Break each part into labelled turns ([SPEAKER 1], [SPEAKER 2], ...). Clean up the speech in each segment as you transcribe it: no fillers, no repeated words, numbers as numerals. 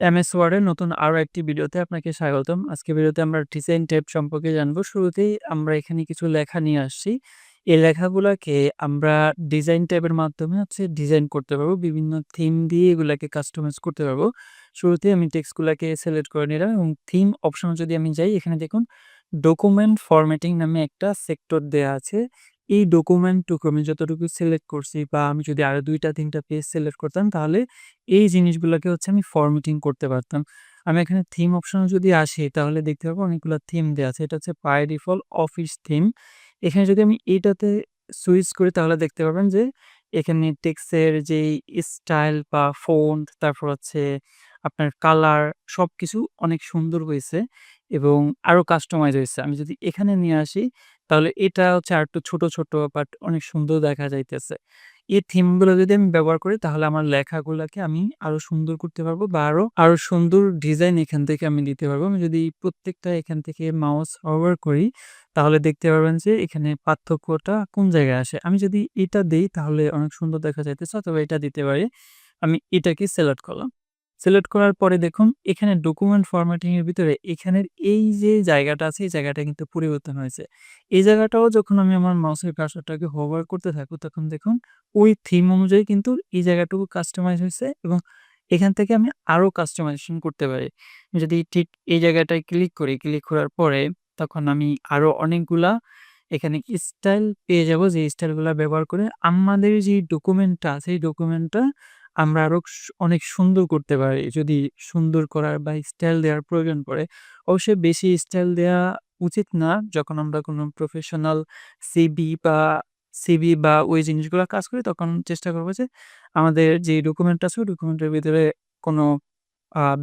[SPEAKER 1] MS ওয়ার্ডের নতুন আরো একটি ভিডিওতে আপনাকে স্বাগতম। আজকের ভিডিওতে আমরা ডিজাইন ট্যাব সম্পর্কে জানবো। শুরুতেই আমরা এখানে কিছু লেখা নিয়ে আসছি। এই লেখাগুলাকে আমরা ডিজাইন ট্যাবের মাধ্যমে ডিজাইন করতে পারবো। বিভিন্ন থিম দিয়ে এগুলাকে কাস্টমাইজ করতে পারবো। শুরুতেই আমি টেক্সটগুলাকে সিলেক্ট করে নিলাম এবং থিম অপশনে যদি আমি যাই, এখানে দেখুন ডকুমেন্ট ফরম্যাটিং নামে একটা সেক্টর দেয়া আছে। এই ডকুমেন্টটুকু আমি যতটুকু সিলেক্ট করছি বা আমি যদি আরো ২ টা ৩ টা পেজ সিলেক্ট করতাম, তাহলে এই জিনিসগুলাকে আমি ফরম্যাটিং করতে পারতাম। আমি এখানে থিম অপশনে যদি আসি, তাহলে দেখতে পারবো অনেকগুলা থিম দেয়া আছে। এটা হচ্ছে বাই ডিফল্ট অফিস থিম। এখানে যদি আমি এইটাতে সুইচ করি, তাহলে দেখতে পারবেন যে এখানে টেক্সটের যেই স্টাইল বা ফন্ট, তারপর আপনার কালার, সবকিছু অনেক সুন্দর হইছে এবং আরো কাস্টমাইজ হইছে। আমি যদি এখানে নিয়ে আসি, তাহলে এটা আরেকটু ছোট, ছোট বাট অনেক সুন্দর দেখা যাইতেছে। এই থিমগুলো যদি আমি ব্যবহার করি, তাহলে আমার লেখাগুলাকে আমি আরো সুন্দর করতে পারবো বা আরো সুন্দর ডিজাইন এখান থেকে আমি দিতে পারবো। আমি যদি প্রত্যেকটা এখান থেকে মাউস হোভার করি, তাহলে দেখতে পারবেন যে এখানে পার্থক্যটা কোন জায়গায় আসে। আমি যদি এটা দেই, তাহলে অনেক সুন্দর দেখা যাইতেছে, অথবা এটা দিতে পারি। আমি এটাকে সিলেক্ট করলাম। সিলেক্ট করার পরে দেখুন এখানে ডকুমেন্ট ফরম্যাটিং এর ভিতরে এখানের এই যে জায়গাটা আছে, এই জায়গাটা কিন্তু পরিবর্তন হয়েছে। এই জায়গাটাও যখন আমি আমার মাউসের কার্সরটাকে হোভার করতে থাকবো, তখন দেখুন ওই থিম অনুযায়ী কিন্তু এই জায়গাটুকু কাস্টমাইজ হইছে এবং এখান থেকে আমি আরো কাস্টমাইজেশন করতে পারি। যদি ঠিক এই জায়গাটায় ক্লিক করি, ক্লিক করার পরে তখন আমি আরো অনেকগুলা এখানে স্টাইল পেয়ে যাবো, যে স্টাইলগুলা ব্যবহার করে আমাদের যে ডকুমেন্টটা আছে, এই ডকুমেন্টটা আমরা আরো অনেক সুন্দর করতে পারি। যদি সুন্দর করার বা স্টাইল দেওয়ার প্রয়োজন পড়ে। অবশ্যই বেশি স্টাইল দেয়া উচিত না, যখন আমরা কোনো প্রফেশনাল সিভি বা ওই জিনিসগুলা কাজ করি, তখন চেষ্টা করব যে আমাদের যে ডকুমেন্ট আছে, ওই ডকুমেন্টের ভিতরে কোনো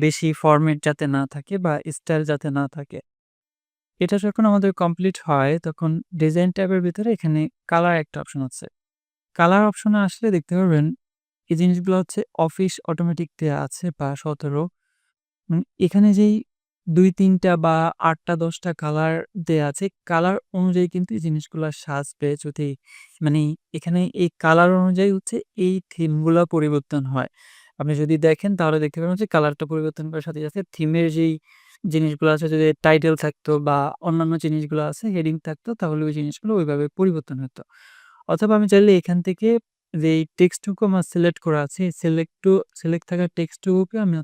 [SPEAKER 1] বেশি ফরমেট যাতে না থাকে বা স্টাইল যাতে না থাকে। এটা যখন আমাদের কমপ্লিট হয়, তখন ডিজাইন ট্যাবের ভিতরে এখানে কালার একটা অপশন আছে। কালার অপশনে আসলে দেখতে পারবেন এই জিনিসগুলো অফিস অটোমেটিক দেয়া আছে বা ১৭। এখানে যেই ২-৩ টা বা ৮ টা ১০ টা কালার দেয়া আছে, কালার অনুযায়ী কিন্তু এই জিনিসগুলা সাজবে। যদি মানে এখানে এই কালার অনুযায়ী এই থিম গুলা পরিবর্তন হয়। আপনি যদি দেখেন, তাহলে দেখতে পাবেন যে কালারটা পরিবর্তন করার সাথে, সাথে থিমের যেই জিনিসগুলো আছে, যদি টাইটেল থাকতো বা অন্যান্য জিনিসগুলো আছে, হেডিং থাকতো, তাহলে ওই জিনিসগুলো ওইভাবে পরিবর্তন হতো। অথবা আমি চাইলে এখান থেকে যেই টেক্সটটুকু আমার সিলেক্ট করা আছে, সিলেক্ট থাকা টেক্সটটুকুকে আমি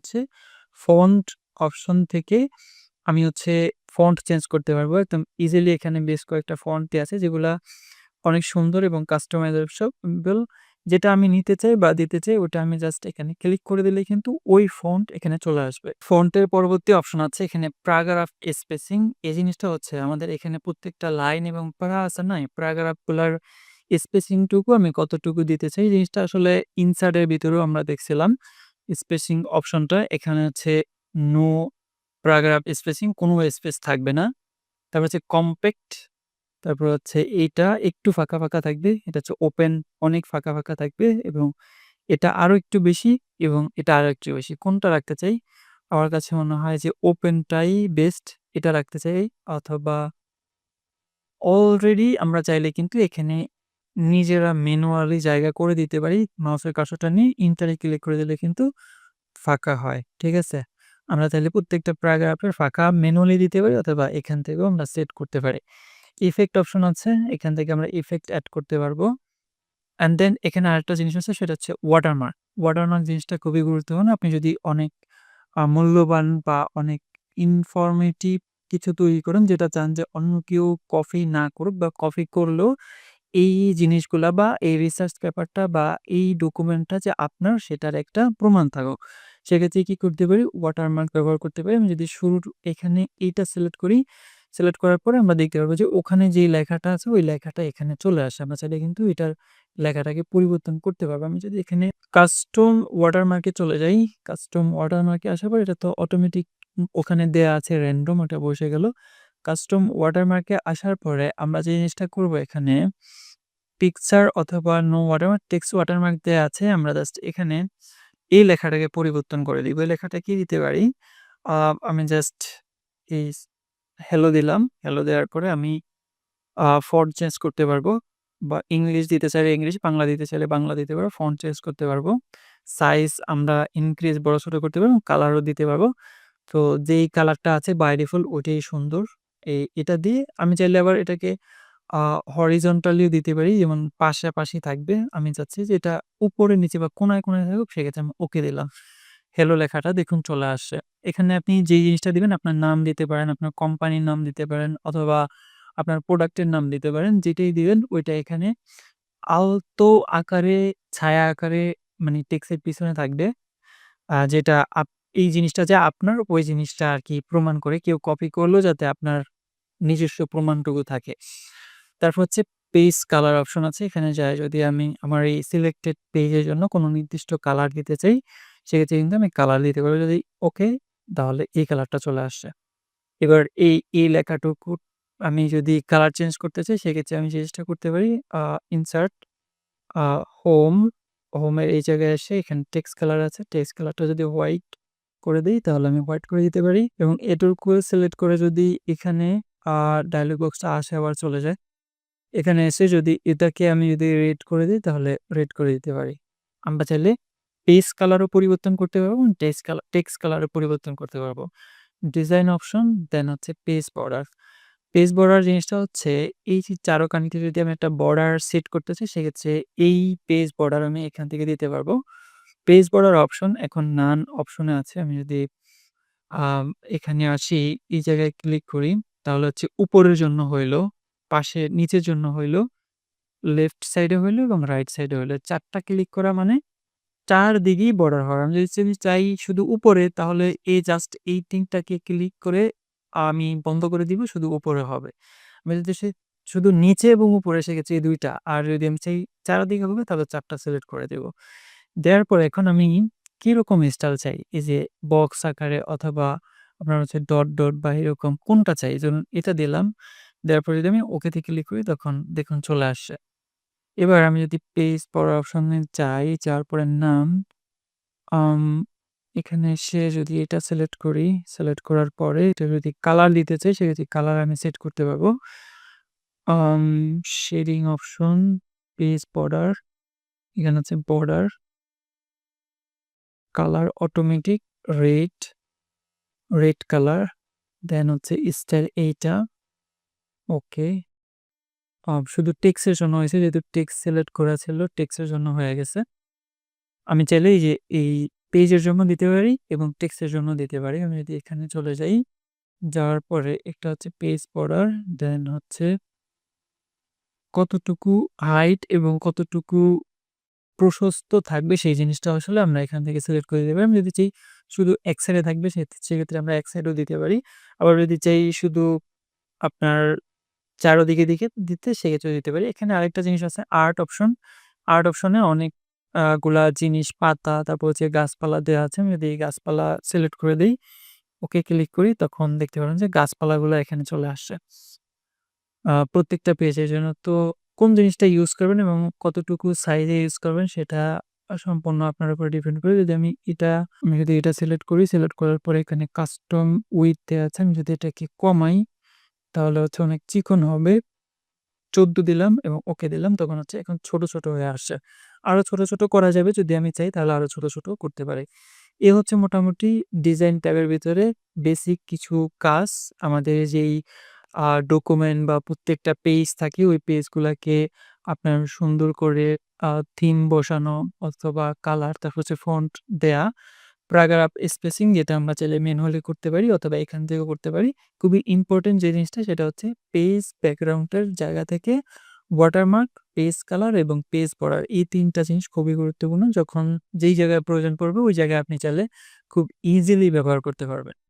[SPEAKER 1] ফন্ট অপশন থেকে আমি ফন্ট চেঞ্জ করতে পারবো। একদম ইজিলি এখানে বেশ কয়েকটা ফন্ট দেয়া আছে, যেগুলা অনেক সুন্দর এবং কাস্টমাইজেবল। যেটা আমি নিতে চাই বা দিতে চাই, ওটা আমি জাস্ট এখানে ক্লিক করে দিলেই কিন্তু ওই ফন্ট এখানে চলে আসবে। ফন্টের পরবর্তী অপশন আছে এখানে প্যারাগ্রাফ স্পেসিং। এই জিনিসটা আমাদের এখানে প্রত্যেকটা লাইন এবং প্যারা আছে না? এই প্যারাগ্রাফগুলার স্পেসিংটুকু আমি কতটুকু দিতে চাই, এই জিনিসটা আসলে ইনসার্টের ভিতরেও আমরা দেখছিলাম। স্পেসিং অপশনটা এখানে নো প্যারাগ্রাফ স্পেসিং, কোনো স্পেস থাকবে না। তারপর কমপ্যাক্ট, তারপর এইটা একটু ফাঁকা, ফাঁকা থাকবে। এটা ওপেন, অনেক ফাঁকা, ফাঁকা থাকবে এবং এটা আরো একটু বেশি এবং এটা আরো একটু বেশি। কোনটা রাখতে চাই? আমার কাছে মনে হয় যে ওপেনটাই বেস্ট। এটা রাখতে চাই, অথবা অলরেডি আমরা চাইলে কিন্তু এখানে নিজেরা ম্যানুয়ালি জায়গা করে দিতে পারি। মাউসের কার্সরটা নিয়ে ইন্টারে ক্লিক করে দিলে কিন্তু ফাঁকা হয়। ঠিক আছে? আমরা চাইলে প্রত্যেকটা প্যারাগ্রাফের ফাঁকা ম্যানুয়ালি দিতে পারি, অথবা এখান থেকেও আমরা সেট করতে পারি। ইফেক্ট অপশন আছে। এখান থেকে আমরা ইফেক্ট এড করতে পারবো। অ্যান্ড দেন এখানে আরেকটা জিনিস আছে, সেটা ওয়াটারমার্ক। ওয়াটারমার্ক জিনিসটা খুবই গুরুত্বপূর্ণ। আপনি যদি অনেক মূল্যবান বা অনেক ইনফরমেটিভ কিছু তৈরি করেন, যেটা চান যে অন্য কেউ কপি না করুক, বা কপি করলেও এই জিনিসগুলা বা এই রিসার্চ পেপারটা বা এই ডকুমেন্টটা যে আপনার, সেটার একটা প্রমাণ থাকুক। সেক্ষেত্রে কি করতে পারি? ওয়াটারমার্ক ব্যবহার করতে পারি। আমি যদি শুরুর এখানে এইটা সিলেক্ট করি, সিলেক্ট করার পরে আমরা দেখতে পারবো যে ওখানে যেই লেখাটা আছে, ওই লেখাটা এখানে চলে আসে। আমরা চাইলে কিন্তু এটার লেখাটাকে পরিবর্তন করতে পারবো। আমি যদি এখানে কাস্টম ওয়াটারমার্কে চলে যাই, কাস্টম ওয়াটারমার্কে আসার পর এটা তো অটোমেটিক ওখানে দেয়া আছে র‍্যান্ডম, ওটা বসে গেল। কাস্টম ওয়াটারমার্কে আসার পরে আমরা যে জিনিসটা করব, এখানে পিকচার অথবা নো ওয়াটারমার্ক, টেক্সট ওয়াটারমার্ক দেয়া আছে। আমরা জাস্ট এখানে এই লেখাটাকে পরিবর্তন করে দিব। এই লেখাটা কি দিতে পারি? আমি জাস্ট এই হ্যালো দিলাম। হ্যালো দেওয়ার পরে আমি ফন্ট চেঞ্জ করতে পারবো, বা ইংলিশ দিতে চাইলে ইংলিশ, বাংলা দিতে চাইলে বাংলা দিতে পারবো। ফন্ট চেঞ্জ করতে পারবো। সাইজ আমরা ইনক্রিজ বড়-ছোট করতে পারবো, কালারও দিতে পারবো। তো যেই কালারটা আছে বাই ডিফল্ট ওইটাই সুন্দর। এটা দিয়ে আমি চাইলে আবার এটাকে আ হরিজন্টালিও দিতে পারি। যেমন পাশাপাশি থাকবে। আমি চাচ্ছি যে এটা উপরে নিচে বা কোণায়, কোণায় থাকুক সেক্ষেত্রে আমি ওকে দিলাম। হ্যালো লেখাটা দেখুন চলে আসছে। এখানে আপনি যেই জিনিসটা দিবেন আপনার নাম দিতে পারেন, আপনার কোম্পানির নাম দিতে পারেন অথবা আপনার প্রোডাক্টের নাম দিতে পারেন। যেটাই দিবেন ওইটা এখানে আলতো আকারে, ছায়া আকারে মানে টেক্সটের পিছনে থাকবে। যেটা এই জিনিসটা যে আপনার ওই জিনিসটা আরকি প্রমাণ করে কেউ কপি করলেও যাতে আপনার নিজস্ব প্রমাণটুকু থাকে। তারপর হচ্ছে পেজ কালার অপশন আছে। এখানে যায়ে যদি আমি আমার এই সিলেক্টেড পেজের জন্য কোনো নির্দিষ্ট কালার দিতে চাই, সেক্ষেত্রে কিন্তু আমি কালার দিতে পারবো। যদি ওকে তাহলে এই কালারটা চলে আসছে। এবার এই লেখাটুকু আমি যদি কালার চেঞ্জ করতে চাই সেক্ষেত্রে আমি চেষ্টা করতে পারি আ ইনসার্ট আ হোম, হোমের এই জায়গায় এসে এখানে টেক্সট কালার আছে। টেক্সট কালারটা যদি হোয়াইট করে দেই তাহলে আমি হোয়াইট করে দিতে পারি এবং এটুকু সিলেক্ট করে যদি এখানে আ ডায়ালগ বক্সটা আসে আবার চলে যায়। এখানে এসে যদি এটাকে আমি যদি রেড করে দেই তাহলে রেড করে দিতে পারি। আমরা চাইলে পেজ কালারও পরিবর্তন করতে পারবো এবং টেক্সট কালারও পরিবর্তন করতে পারবো। ডিজাইন অপশন দেন হচ্ছে পেজ বর্ডার। পেজ বর্ডার জিনিসটা হচ্ছে এই যে চারোকানিতে যদি আমি একটা বর্ডার সেট করতে চাই সেক্ষেত্রে এই পেজ বর্ডার আমি এখান থেকে দিতে পারবো। পেজ বর্ডার অপশন এখন নান অপশনে আছে। আমি যদি আম এখানে আসি, এই জায়গায় ক্লিক করি তাহলে হচ্ছে উপরের জন্য হইলো, পাশে নিচের জন্য হইলো, লেফট সাইডে হইলো এবং রাইট সাইডে হইলো। ৪ টা ক্লিক করা মানে ৪ দিকেই বর্ডার হওয়া। আমি যদি চাই শুধু উপরে তাহলে জাস্ট এই ৩ টাকে ক্লিক করে আমি বন্ধ করে দিব, শুধু উপরে হবে। আমি যদি শুধু নিচে এবং উপরে সেক্ষেত্রে এই ২ টা। আর যদি আমি চাই চারদিকে হবে তাহলে ৪ টা সিলেক্ট করে দেব। দেওয়ার পরে এখন আমি কিরকম স্টাইল চাই? এই যে বক্স আকারে অথবা আপনার হচ্ছে ডট, ডট বা এরকম কোনটা চাই? যেমন এটা দিলাম। দেওয়ার পরে যদি আমি ওকে তে ক্লিক করি তখন দেখুন চলে আসছে। এবার আমি যদি পেজ পড়ার অপশনে যাই, যাওয়ার পরে নাম, আম এখানে এসে যদি এটা সিলেক্ট করি, সিলেক্ট করার পরে এটা যদি কালার দিতে চাই সেক্ষেত্রে কালার আমি সেট করতে পারবো। Um shading option, page border, এখানে হচ্ছে border, colour automatic, red, red colour, then হচ্ছে স্টাইল এইটা, ওকে। শুধু টেক্সটের জন্য হয়েছে যেহেতু টেক্সট সিলেক্ট করা ছিল, টেক্সটের জন্য হয়ে গেছে। আমি চাইলে এই যে এই পেজের জন্য দিতে পারি এবং টেক্সটের জন্য দিতে পারি। আমি যদি এখানে চলে যাই, যাওয়ার পরে একটা হচ্ছে পেজ বর্ডার, দেন হচ্ছে কতটুকু হাইট এবং কতটুকু প্রশস্ত থাকবে সেই জিনিসটা আসলে আমরা এখান থেকে সিলেক্ট করে দিতে পারি। আমি যদি চাই শুধু এক সাইডে থাকবে সেক্ষেত্রে আমরা এক সাইডেও দিতে পারি। আবার যদি চাই শুধু আপনার চারদিকে দিতে সেক্ষেত্রেও দিতে পারি। এখানে আরেকটা জিনিস আছে আর্ট অপশন। আর্ট অপশনে অনেক গুলা জিনিস পাতা তারপর হচ্ছে গাছপালা দেয়া আছে। আমি যদি এই গাছপালা সিলেক্ট করে দেই, ওকে ক্লিক করি তখন দেখতে পারেন যে গাছপালাগুলা এখানে চলে আসছে। প্রত্যেকটা পেজের জন্য। তো কোন জিনিসটা ইউজ করবেন এবং কতটুকু সাইজে ইউজ করবেন সেটা সম্পূর্ণ আপনার উপরে ডিপেন্ড করে। আমি যদি এটা সিলেক্ট করি, সিলেক্ট করার পরে এখানে কাস্টম উইডথ দেয়া আছে। আমি যদি এটাকে কমাই তাহলে হচ্ছে অনেক চিকন হবে। ১৪ দিলাম এবং ওকে দিলাম তখন হচ্ছে এখন ছোট, ছোট হয়ে আসছে। আরো ছোট, ছোট করা যাবে যদি আমি চাই তাহলে আরো ছোট, ছোট করতে পারি। এ হচ্ছে মোটামুটি ডিজাইন ট্যাবের ভিতরে বেসিক কিছু কাজ। আমাদের যেই ডকুমেন্ট বা প্রত্যেকটা পেজ থাকে ওই পেজগুলাকে আপনার সুন্দর করে থিম বসানো অথবা কালার তারপর হচ্ছে ফন্ট দেয়া, প্যারাগ্রাফ স্পেসিং যেটা আমরা চাইলে ম্যানুয়ালি করতে পারি অথবা এখান থেকেও করতে পারি। খুবই ইম্পোর্টেন্ট যে জিনিসটা সেটা হচ্ছে পেজ ব্যাকগ্রাউন্ডের জায়গা থেকে ওয়াটারমার্ক, পেজ কালার এবং পেজ বর্ডার এই ৩ টা জিনিস খুবই গুরুত্বপূর্ণ। যখন যেই জায়গায় প্রয়োজন পড়বে ওই জায়গায় আপনি চাইলে খুব ইজিলি ব্যবহার করতে পারবেন।